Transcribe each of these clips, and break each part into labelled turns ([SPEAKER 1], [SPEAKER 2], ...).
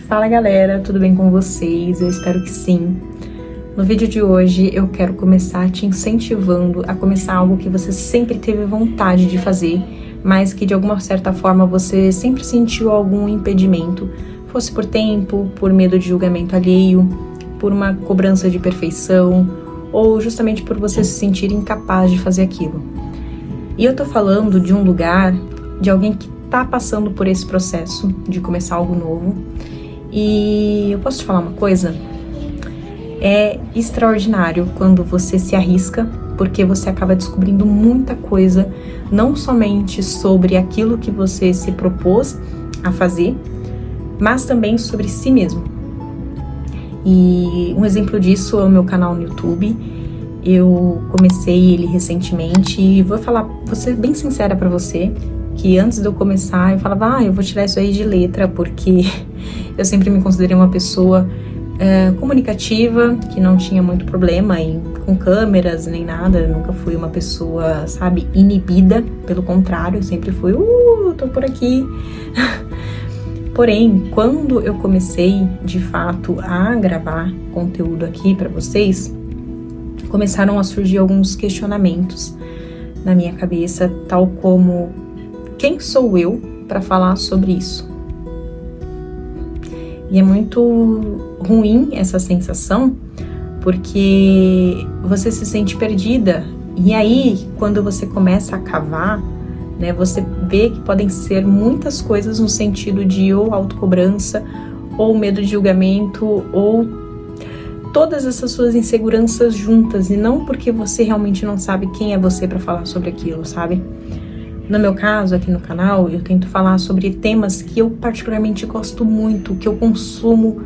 [SPEAKER 1] Fala galera, tudo bem com vocês? Eu espero que sim. No vídeo de hoje eu quero começar te incentivando a começar algo que você sempre teve vontade de fazer, mas que de alguma certa forma você sempre sentiu algum impedimento, fosse por tempo, por medo de julgamento alheio, por uma cobrança de perfeição, ou justamente por você se sentir incapaz de fazer aquilo. E eu tô falando de um lugar, de alguém que tá passando por esse processo de começar algo novo. E eu posso te falar uma coisa? É extraordinário quando você se arrisca, porque você acaba descobrindo muita coisa, não somente sobre aquilo que você se propôs a fazer, mas também sobre si mesmo. E um exemplo disso é o meu canal no YouTube. Eu comecei ele recentemente e vou ser bem sincera pra você, que antes de eu começar eu falava, eu vou tirar isso aí de letra, porque eu sempre me considerei uma pessoa comunicativa, que não tinha muito problema com câmeras nem nada. Eu nunca fui uma pessoa, inibida, pelo contrário, eu sempre fui, tô por aqui. Porém, quando eu comecei, de fato, a gravar conteúdo aqui pra vocês, começaram a surgir alguns questionamentos na minha cabeça, tal como, quem sou eu para falar sobre isso? E é muito ruim essa sensação, porque você se sente perdida. E aí, quando você começa a cavar, né, você vê que podem ser muitas coisas no sentido de ou autocobrança, ou medo de julgamento, ou todas essas suas inseguranças juntas, e não porque você realmente não sabe quem é você para falar sobre aquilo, sabe? No meu caso, aqui no canal, eu tento falar sobre temas que eu particularmente gosto muito, que eu consumo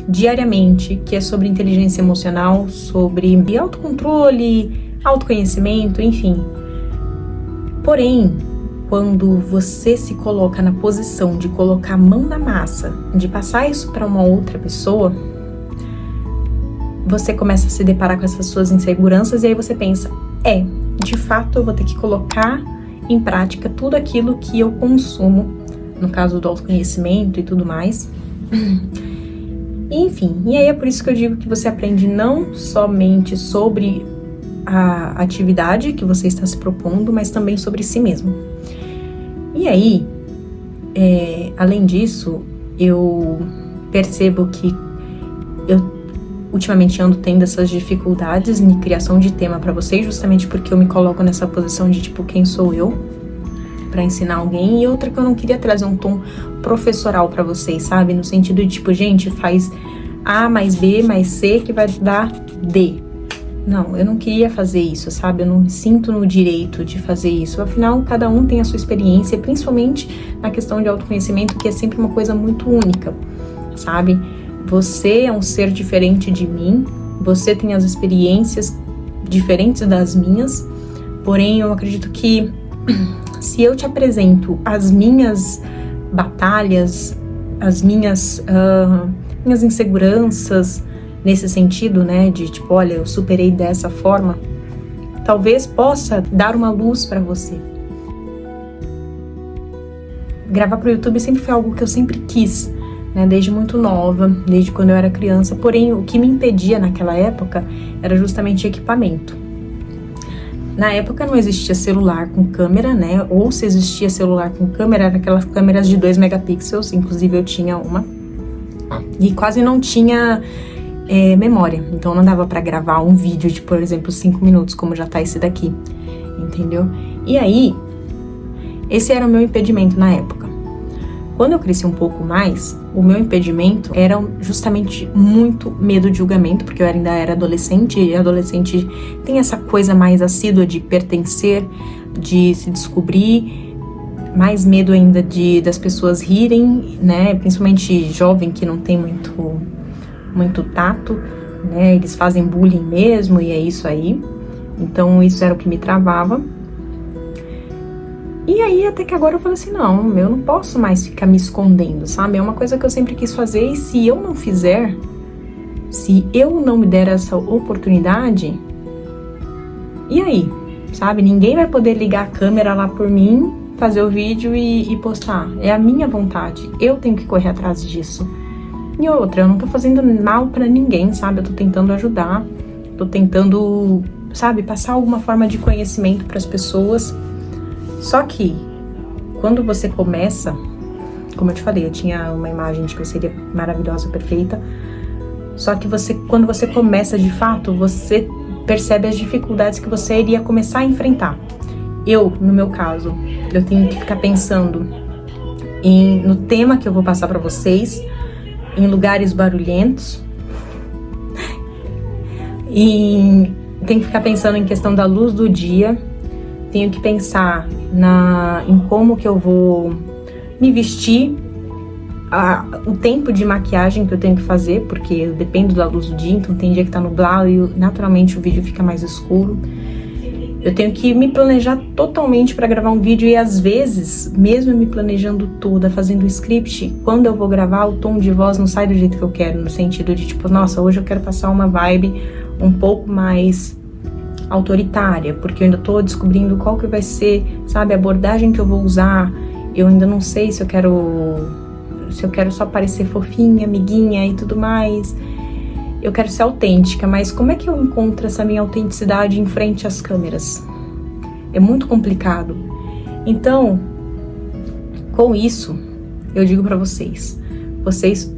[SPEAKER 1] diariamente, que é sobre inteligência emocional, sobre autocontrole, autoconhecimento, enfim. Porém, quando você se coloca na posição de colocar a mão na massa, de passar isso para uma outra pessoa, você começa a se deparar com essas suas inseguranças e aí você pensa, de fato eu vou ter que colocar em prática tudo aquilo que eu consumo, no caso do autoconhecimento e tudo mais. Enfim, e aí é por isso que eu digo que você aprende não somente sobre a atividade que você está se propondo, mas também sobre si mesmo. E aí, além disso, eu percebo que eu ultimamente ando tendo essas dificuldades em criação de tema pra vocês, justamente porque eu me coloco nessa posição de quem sou eu pra ensinar alguém, e outra que eu não queria trazer um tom professoral pra vocês, sabe? No sentido de gente, faz A mais B mais C que vai dar D. Não, eu não queria fazer isso, sabe? Eu não me sinto no direito de fazer isso. Afinal, cada um tem a sua experiência, principalmente na questão de autoconhecimento, que é sempre uma coisa muito única, sabe? Você é um ser diferente de mim, você tem as experiências diferentes das minhas, porém eu acredito que se eu te apresento as minhas batalhas, as minhas inseguranças, nesse sentido, né, de olha, eu superei dessa forma, talvez possa dar uma luz para você. Gravar pro YouTube sempre foi algo que eu sempre quis, né, desde muito nova, desde quando eu era criança, porém o que me impedia naquela época era justamente equipamento. Na época não existia celular com câmera, né, ou se existia celular com câmera, era aquelas câmeras de 2 megapixels, inclusive eu tinha uma, e quase não tinha memória, então não dava pra gravar um vídeo de, por exemplo, 5 minutos, como já tá esse daqui, entendeu? E aí, esse era o meu impedimento na época. Quando eu cresci um pouco mais, o meu impedimento era justamente muito medo de julgamento, porque eu ainda era adolescente, e adolescente tem essa coisa mais assídua de pertencer, de se descobrir, mais medo ainda das pessoas rirem, né, principalmente jovem que não tem muito tato, né, eles fazem bullying mesmo, e é isso aí. Então isso era o que me travava. E aí, até que agora eu falei assim, não, eu não posso mais ficar me escondendo, sabe? É uma coisa que eu sempre quis fazer, e se eu não fizer, se eu não me der essa oportunidade, e aí, sabe? Ninguém vai poder ligar a câmera lá por mim, fazer o vídeo e postar. É a minha vontade, eu tenho que correr atrás disso. E outra, eu não tô fazendo mal pra ninguém, sabe? Eu tô tentando ajudar, tô tentando, sabe, passar alguma forma de conhecimento pras pessoas. Só que, quando você começa, como eu te falei, eu tinha uma imagem de que eu seria maravilhosa, perfeita. Só que quando você começa de fato, você percebe as dificuldades que você iria começar a enfrentar. No meu caso, eu tenho que ficar pensando no tema que eu vou passar pra vocês, em lugares barulhentos, tenho que ficar pensando em questão da luz do dia, tenho que pensar em como que eu vou me vestir, o tempo de maquiagem que eu tenho que fazer, porque eu dependo da luz do dia, então tem dia que tá nublado e naturalmente o vídeo fica mais escuro. Eu tenho que me planejar totalmente para gravar um vídeo e às vezes, mesmo me planejando toda, fazendo o script, quando eu vou gravar, o tom de voz não sai do jeito que eu quero, no sentido de tipo, nossa, hoje eu quero passar uma vibe um pouco mais autoritária, porque eu ainda tô descobrindo qual que vai ser, sabe, a abordagem que eu vou usar. Eu ainda não sei se eu quero só parecer fofinha, amiguinha e tudo mais. Eu quero ser autêntica, mas como é que eu encontro essa minha autenticidade em frente às câmeras? É muito complicado. Então, com isso, eu digo pra vocês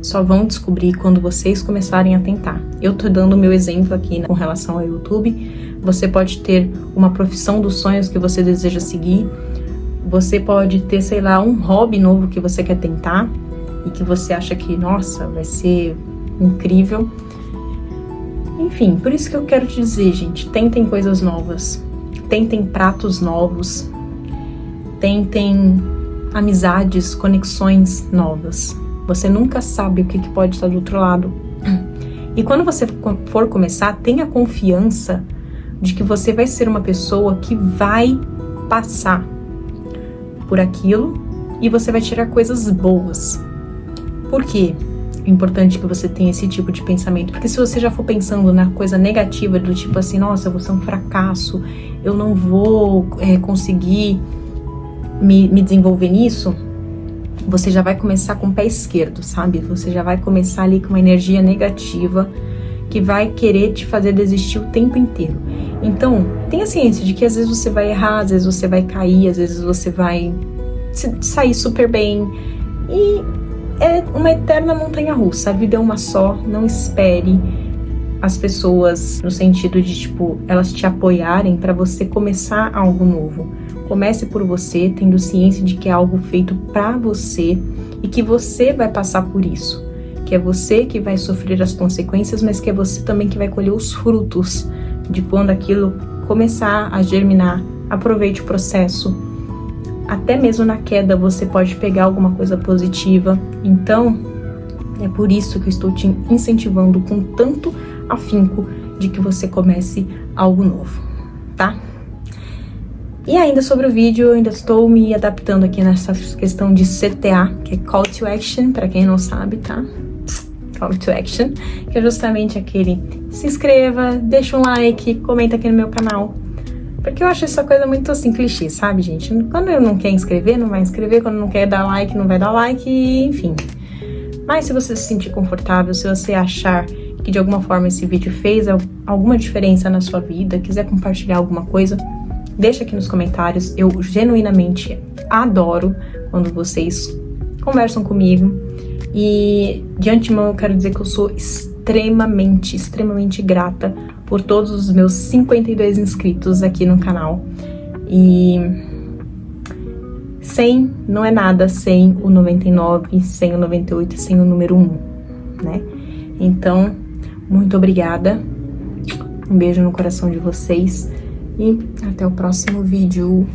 [SPEAKER 1] só vão descobrir quando vocês começarem a tentar. Eu tô dando o meu exemplo aqui com relação ao YouTube. Você pode ter uma profissão dos sonhos que você deseja seguir. Você pode ter, sei lá, um hobby novo que você quer tentar e que você acha que, nossa, vai ser incrível. Enfim, por isso que eu quero te dizer, gente, tentem coisas novas, tentem pratos novos, tentem amizades, conexões novas. Você nunca sabe o que pode estar do outro lado. E quando você for começar, tenha confiança de que você vai ser uma pessoa que vai passar por aquilo e você vai tirar coisas boas. Por quê? É importante que você tenha esse tipo de pensamento, porque se você já for pensando na coisa negativa, do tipo assim, nossa, eu vou ser um fracasso, eu não vou conseguir me desenvolver nisso, você já vai começar com o pé esquerdo, sabe? Você já vai começar ali com uma energia negativa que vai querer te fazer desistir o tempo inteiro. Então, tenha ciência de que às vezes você vai errar, às vezes você vai cair, às vezes você vai sair super bem, e é uma eterna montanha-russa, a vida é uma só, não espere as pessoas no sentido de, tipo, elas te apoiarem para você começar algo novo. Comece por você, tendo ciência de que é algo feito para você e que você vai passar por isso, que é você que vai sofrer as consequências, mas que é você também que vai colher os frutos de quando aquilo começar a germinar. Aproveite o processo. Até mesmo na queda você pode pegar alguma coisa positiva. Então, é por isso que eu estou te incentivando com tanto afinco de que você comece algo novo, tá? E ainda sobre o vídeo, eu ainda estou me adaptando aqui nessa questão de CTA, que é Call to Action, para quem não sabe, tá? Call to Action, que é justamente aquele se inscreva, deixa um like, comenta aqui no meu canal. Porque eu acho essa coisa muito assim, clichê, sabe, gente? Quando eu não quer inscrever, não vai inscrever. Quando não quer dar like, não vai dar like, enfim. Mas se você se sentir confortável, se você achar que de alguma forma esse vídeo fez alguma diferença na sua vida, quiser compartilhar alguma coisa, deixa aqui nos comentários. Eu genuinamente adoro quando vocês conversam comigo. E de antemão eu quero dizer que eu sou extremamente, extremamente grata por todos os meus 52 inscritos aqui no canal. E 100 não é nada sem o 99, sem o 98 e sem o número 1, né? Então, muito obrigada. Um beijo no coração de vocês e até o próximo vídeo.